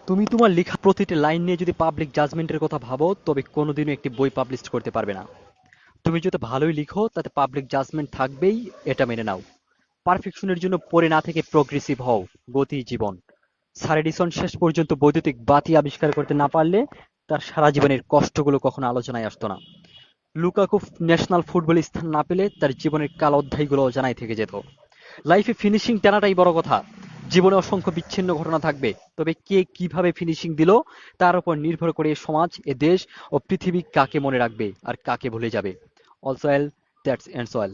তুমি তোমার লেখা প্রতিটি লাইন নিয়ে যদি পাবলিক জাজমেন্টের কথা ভাবো তবে কোনোদিনও একটি বই পাবলিশ করতে পারবে না। তুমি যদি ভালোই লিখো তাতে পাবলিক জাজমেন্ট থাকবেই, এটা মেনে নাও। পারফেকশনের জন্য পড়ে না থেকে প্রগ্রেসিভ হও। গতি জীবন। স্যার এডিসন শেষ পর্যন্ত বৈদ্যুতিক বাতি আবিষ্কার করতে না পারলে তার সারা জীবনের কষ্টগুলো কখনো আলোচনায় আসতো না। লুকাকু ন্যাশনাল ফুটবলে স্থান না পেলে তার জীবনের কাল অধ্যায়গুলো অজানায় থেকে যেত। লাইফে ফিনিশিং টানাটাই বড় কথা। জীবনে অসংখ্য বিচ্ছিন্ন ঘটনা থাকবে, তবে কে কিভাবে ফিনিশিং দিল তার উপর নির্ভর করে এ সমাজ, এ দেশ ও পৃথিবী কাকে মনে রাখবে আর কাকে ভুলে যাবে। Also well that's ends well.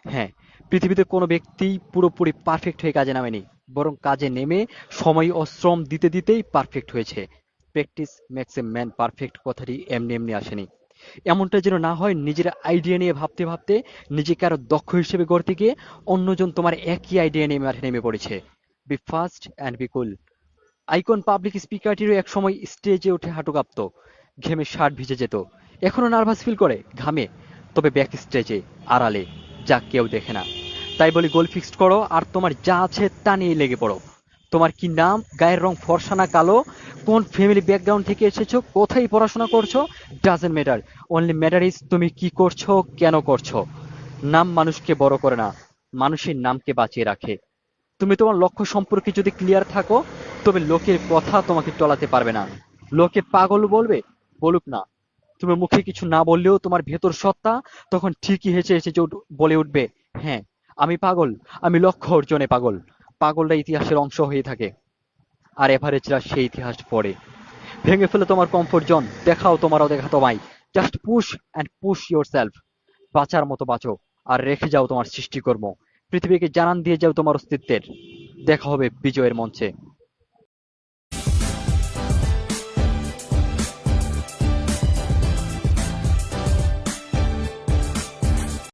হ্যাঁ, পৃথিবীতে কোনো ব্যক্তি পুরোপুরি পারফেক্ট হয়ে কাজে নামেনি, বরং কাজে নেমে সময় ও শ্রম দিতে দিতেই পারফেক্ট হয়েছে। Practice makes a man perfect কথাটি এমনি এমনি আসেনি। এমনটা যেন না হয় নিজের আইডিয়া নিয়ে ভাবতে ভাবতে নিজেকে আরো দক্ষ হিসেবে গড়তে গিয়ে অন্যজন তোমার একই আইডিয়া নিয়ে মাঠে নেমে পড়েছে। Be fast and be cool. Icon public স্পিকারটিরও এক সময় স্টেজে উঠে হাঁটু কাঁপত, ঘেমে শার্ট ভিজে যেত, এখনো নার্ভাস ফিল করে ঘামে, তবে ব্যাক স্টেজে, আড়ালে, যা কেউ দেখে না। তাই বলি গোল ফিক্সড করো আর তোমার যা আছে তা নিয়ে লেগে পড়ো। তোমার কি নাম, গায়ের রং ফর্সা না কালো, কোন ফ্যামিলি ব্যাকগ্রাউন্ড থেকে এসেছো, কোথায় পড়াশোনা করছো, doesn't matter. Only matter is তুমি কি করছো, কেন করছো। নাম মানুষকে বড় করে না, মানুষের নামকে বাঁচিয়ে রাখে। তুমি তোমার লক্ষ্য সম্পর্কে যদি ক্লিয়ার থাকো তবে লোকের কথা তোমাকে টলাতে পারবে না। লোকে পাগল বলবে, বলুক না। তুমি মুখে কিছু না বললেও তোমার ভেতর সত্তা তখন ঠিকই হেসে হেসে বলে উঠবে, হ্যাঁ আমি পাগল, আমি লক্ষ্য অর্জনে পাগল। পাগলরা ইতিহাসের অংশ হয়ে থাকে, আর এভারেজরা সেই ইতিহাস পড়ে। ভেঙে ফেলে তোমার কমফোর্ট জোন, দেখাও তোমার অদেখা তোমায়। Just push and push your self. বাঁচার মতো বাঁচো, আর রেখে যাও তোমার সৃষ্টিকর্ম। পৃথিবীকে জানান দিয়ে যাও তোমার অস্তিত্বের। দেখা হবে বিজয়ের মঞ্চে।